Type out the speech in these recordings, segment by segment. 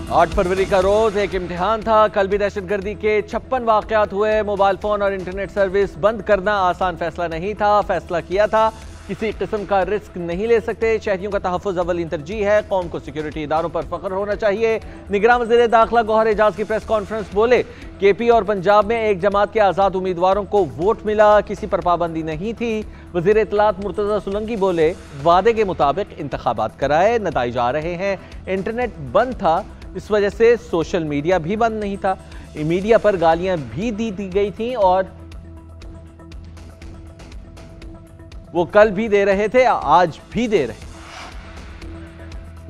8 फरवरी का रोज एक इम्तिहान था। कल भी दहशतगर्दी के 56 वाकयात हुए। मोबाइल फोन और इंटरनेट सर्विस बंद करना आसान फैसला नहीं था। फैसला किया था, किसी किस्म का रिस्क नहीं ले सकते। शहरियों का तहफ़्फ़ुज़ अव्वल तरजीह है। कौम को सिक्योरिटी इदारों पर फख्र होना चाहिए। निगरान वज़ीर दाखिला गौहर एजाज की प्रेस कॉन्फ्रेंस बोले, KP और पंजाब में एक जमात के आज़ाद उम्मीदवारों को वोट मिला, किसी पर पाबंदी नहीं थी। वज़ीर इत्तलात मुर्तज़ा सोलंकी बोले, वादे के मुताबिक इंतखाबात कराए, नताइज आ रहे हैं। इंटरनेट बंद था, इस वजह से सोशल मीडिया भी बंद नहीं था। मीडिया पर गालियां भी दी गई थी और वो कल भी दे रहे थे, आज भी दे रहे।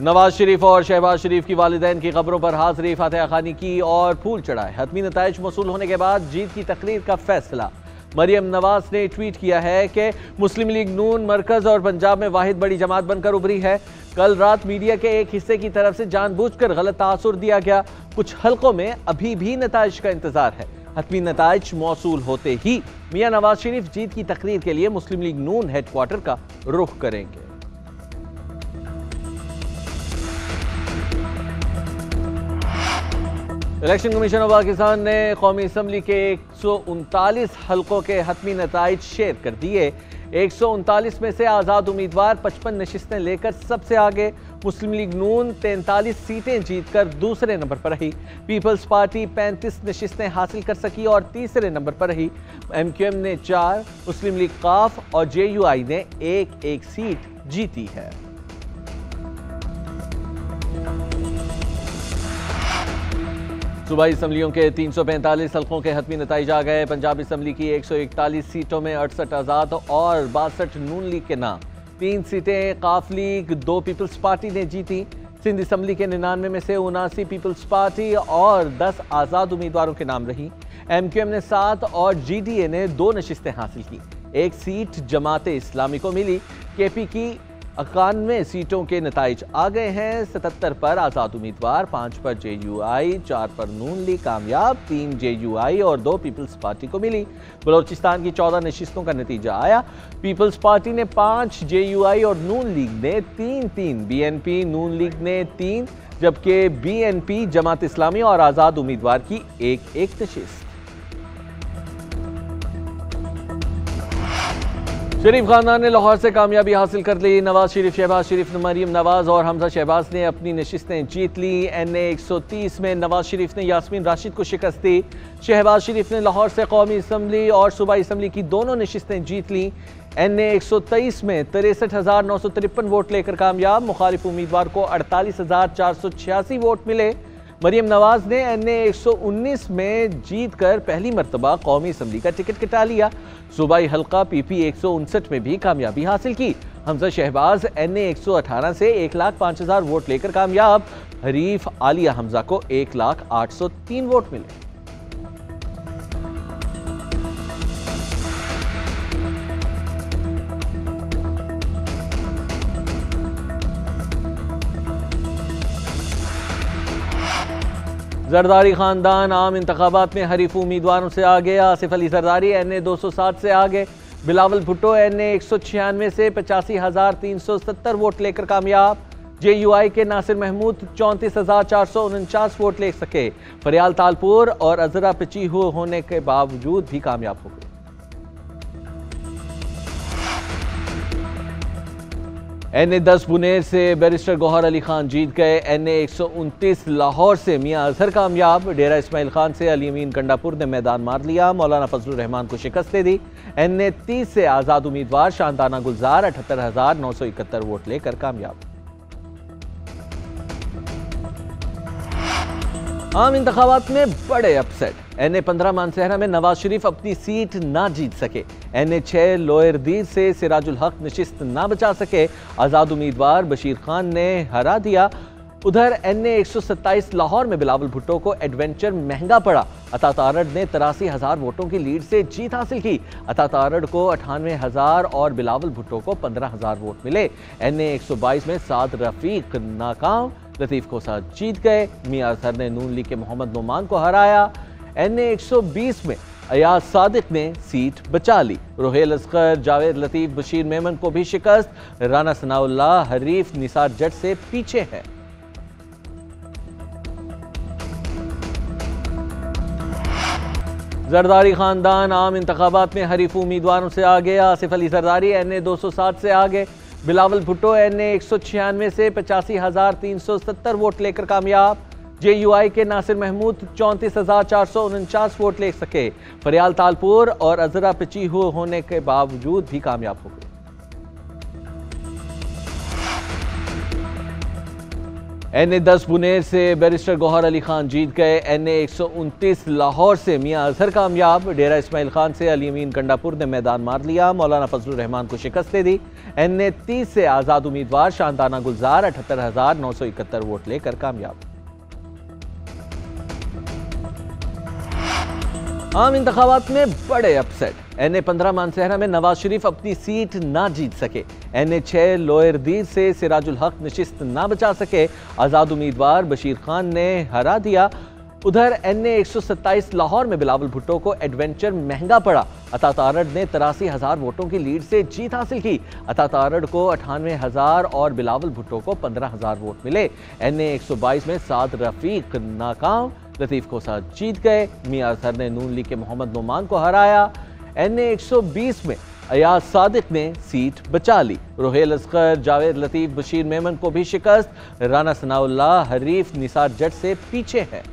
नवाज शरीफ और शहबाज शरीफ की वालिदैन की कब्रों पर हाजिरी, फातिहा खानी की और फूल चढ़ाए। हतमी नताइज मौसूल होने के बाद जीत की तकरीर का फैसला। मरियम नवाज ने ट्वीट किया है कि मुस्लिम लीग नून मरकज और पंजाब में वाहिद बड़ी जमात बनकर उभरी है। कल रात मीडिया के एक हिस्से की तरफ से जानबूझकर गलत तासुर दिया गया। कुछ हलकों में अभी भी नताइज का इंतजार है। हतमी नताइज मौसूल होते ही मियां नवाज शरीफ जीत की तकरीर के लिए मुस्लिम लीग नून हेडक्वार्टर का रुख करेंगे। इलेक्शन कमीशन ऑफ पाकिस्तान ने कौमी असम्बली के 139 हलकों के हतमी नताइज शेयर कर दिए। 139 में से आज़ाद उम्मीदवार 55 नशिस्तें लेकर सबसे आगे। मुस्लिम लीग नून 43 सीटें जीतकर दूसरे नंबर पर रही। पीपल्स पार्टी 35 नशिस्तें हासिल कर सकी और तीसरे नंबर पर रही। MQM ने 4, मुस्लिम लीग काफ और JUI ने एक सीट जीती है। सूबाई असम्बलियों के 345 हल्कों के हतमी नताइज आ गए। पंजाब असम्बली की 141 सीटों में 68 आज़ाद और 62 नून लीग के नाम। 3 सीटें काफ लीग, 2 पीपल्स पार्टी ने जीती। सिंध असम्बली के 99 में से 79 पीपल्स पार्टी और 10 आज़ाद उम्मीदवारों के नाम रही। MQM ने 7 और GDA ने 2 नशिस्तें हासिल की। 1 सीट जमात इस्लामी को मिली। KP की 91 सीटों के नताइज आ गए हैं। 77 पर आज़ाद उम्मीदवार, 5 पर JUI, 4 पर नून लीग कामयाब, 3 JUI और 2 पीपल्स पार्टी को मिली। बलोचिस्तान की 14 नशिस्तों का नतीजा आया। पीपल्स पार्टी ने 5, JUI और नून लीग ने 3, BNP नून लीग ने 3, जबकि BNP जमात इस्लामी और आज़ाद उम्मीदवार की एक नशिस्त। शरीफ खानदान ने लाहौर से कामयाबी हासिल कर ली। नवाज शरीफ, शहबाज शरीफ, मरियम नवाज और हमजा शहबाज ने अपनी नशिस्तें जीत ली। NA 130 में नवाज शरीफ ने यास्मीन राशिद को शिकस्त दी। शहबाज शरीफ ने लाहौर से कौमी असम्बली और सूबाई असम्बली की दोनों नशिस्तें जीत ली। NA 123 में 63,953 वोट लेकर कामयाब। मुखालिफ उम्मीदवार को 48,486 वोट मिले। मरियम नवाज ने NA 119 में जीत कर पहली मरतबा कौमी असम्बली का टिकट कटा लिया। सूबाई हल्का PP 159 में भी कामयाबी हासिल की। हमजा शहबाज NA 118 से 1,05,000 वोट लेकर कामयाब। हरीफ आलिया हमजा को 1,0803 वोट मिले। जरदारी खानदान आम इंतखाबात में हरीफ उम्मीदवारों से आगे। आसिफ अली जरदारी NA 207 से आगे। बिलावल भुट्टो NA 196 से 85,370 वोट लेकर कामयाब। JUI के नासिर महमूद 34,449 वोट ले सके। फरियाल तालपुर और अजरा पिचीहू होने के बावजूद भी कामयाब हो गए। NA 10 बुनेर से बैरिस्टर गौहर अली खान जीत गए। NA 129 लाहौर से मियां अजहर कामयाब। डेरा इस्माइल खान से अली अमीन गंडापुर ने मैदान मार लिया। मौलाना फजलुर रहमान को शिकस्त दे दी। NA 30 से आज़ाद उम्मीदवार शांताना गुलजार 78,971 वोट लेकर कामयाब। आम इंतखाबात में बड़े अपसेट। NA 15 मानसहरा में नवाज शरीफ अपनी सीट ना जीत सके। NA 6 लोअर दीर से सिराजुल हक नशिस्त ना बचा सके। आज़ाद उम्मीदवार बशीर खान ने हरा दिया। उधर NA 127 लाहौर में बिलावल भुट्टो को एडवेंचर महंगा पड़ा। अता तारड़ ने 83,000 वोटों की लीड से जीत हासिल की। अता तारड़ को 98,000 और बिलावल भुट्टो को 15,000 वोट मिले। NA 122 में साद रफीक नाकाम। लतीफ खोसा जीत गए। मियां अजहर ने नून लीग के मोहम्मद नोमान को हराया। NA 120 में अयाज सादिक ने सीट बचा ली। रोहेल असगर, जावेद लतीफ, बशीर मेमन को भी शिकस्त। राना सनाउल्लाह हरीफ निसार जट से पीछे है। जरदारी खानदान आम इंतखाबात में हरीफ उम्मीदवारों से आगे। आसिफ अली जरदारी NA 207 से आगे। बिलावल भुट्टो NA 196 से 85,370 वोट लेकर कामयाब। JUI के नासिर महमूद 34,449 वोट ले सके। फरियाल तालपुर और अजरा पिचीहू होने के बावजूद भी कामयाब हो गए। NA 10 बुनेर से बैरिस्टर गौहर अली खान जीत गए। NA 129 लाहौर से मियां अजहर कामयाब। डेरा इस्माइल खान से अली अमीन गंडापुर ने मैदान मार लिया, मौलाना फजलुर रहमान को शिकस्त दे दी। NA 30 से आजाद उम्मीदवार शांताना गुलजार 78,971 वोट लेकर कामयाब। आम इंतखाबात में बड़े अपसेट। NA 15 मानसहरा में नवाज शरीफ अपनी सीट ना जीत सके। NA 6 लोअर दीर से सिराजुल हक नशिस्त ना बचा सके। आजाद उम्मीदवार बशीर खान ने हरा दिया। उधर NA 127 लाहौर में बिलावल भुट्टो को एडवेंचर महंगा पड़ा। अता तारड़ ने 83,000 वोटों की लीड से जीत हासिल की। अता तारड़ को 98,000 और बिलावल भुट्टो को 15,000 वोट मिले। NA 122 में साद रफीक नाकाम। लतीफ खोसा जीत गए। मियां अजहर ने नून लीग के मोहम्मद नोमान को हराया। NA 120 में अयाज सादिक ने सीट बचा ली। रोहेल असगर, जावेद लतीफ, बशीर मेमन को भी शिकस्त। राना सनाउल्लाह हरीफ निसार जट से पीछे है।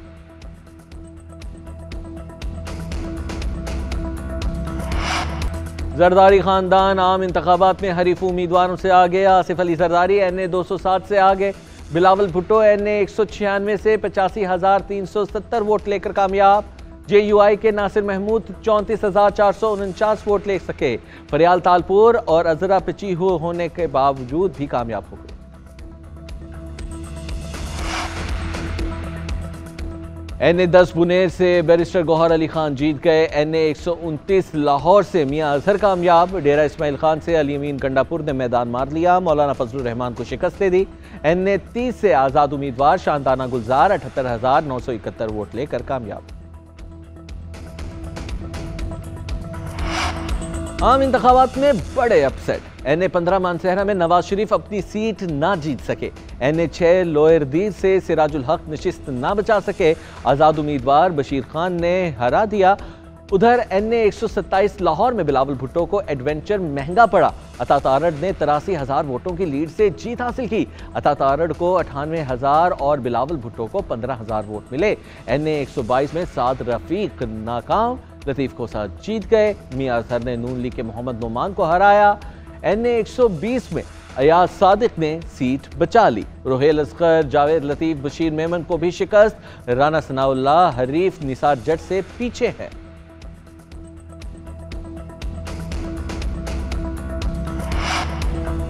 जरदारी खानदान आम इंतखाबात में हरीफ उम्मीदवारों से आगे। आसिफ अली जरदारी NA 207 से आगे। बिलावल भुट्टो NA 196 से 85,370 वोट लेकर कामयाब। JUI के नासिर महमूद 34,449 वोट ले सके। फरियाल तालपुर और अजरा पिचीहू होने के बावजूद भी कामयाब हो गए। NA 10 बुनेर से बैरिस्टर गौहर अली खान जीत गए। NA 129 लाहौर से मियां अजहर कामयाब। डेरा इस्माइल खान से अली अमीन गंडापुर ने मैदान मार लिया, मौलाना फजलुर रहमान को शिकस्त दे दी। NA 30 से आजाद उम्मीदवार शांताना गुलजार 78,971 वोट लेकर कामयाब। आम इंतखाबात में बड़े अपसेट। NA 15 मानसहरा में नवाज शरीफ अपनी सीट ना जीत सके। NA 6 लोअर दीर से सिराजुल हक नशिस्त ना बचा सके। आजाद उम्मीदवार बशीर खान ने हरा दिया। उधर NA 127 लाहौर में बिलावल भुट्टो को एडवेंचर महंगा पड़ा। अता तारड़ ने 83,000 वोटों की लीड से जीत हासिल की। अता तारड़ को 98,000 और बिलावल भुट्टो को 15,000 वोट मिले। NA 122 में साद रफीक नाकाम। लतीफ खोसा जीत गए। मियां अजहर ने नून लीग के मोहम्मद नोमान को हराया। NA 120 में अयाज सादिक ने सीट बचा ली। रोहेल असगर, जावेद लतीफ, बशीर मेमन को भी शिकस्त। राना सनाउल्लाह हरीफ निसार जट से पीछे है।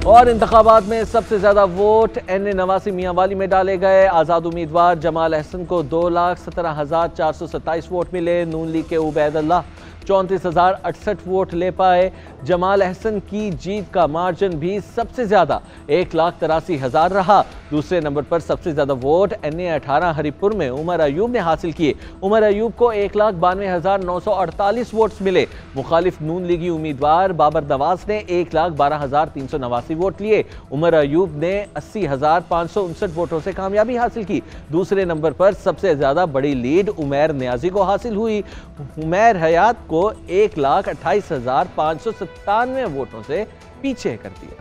और इंतखाबात में सबसे ज्यादा वोट NA 89 मियांवाली में डाले गए। आजाद उम्मीदवार जमाल अहसन को 2,17,427 वोट मिले। नून लीग के उबैदुल्लाह 34,068 वोट ले पाए। जमाल अहसन की जीत का मार्जिन भी सबसे ज्यादा 1,83,000 रहा। दूसरे नंबर पर सबसे ज्यादा वोट NA 18 हरिपुर में उमर अयूब ने हासिल किए। उमर अयूब को 1,92,948 वोट्स मिले। मुखालिफ नून लीगी उम्मीदवार बाबर नवाज ने 1,12,389 वोट लिए। उमर अयूब ने 80,559 वोटों से कामयाबी हासिल की। दूसरे नंबर पर सबसे ज्यादा बड़ी लीड उमैर न्याजी को हासिल हुई। उमैर हयात को 1,28,597 वोटों से पीछे कर दिया।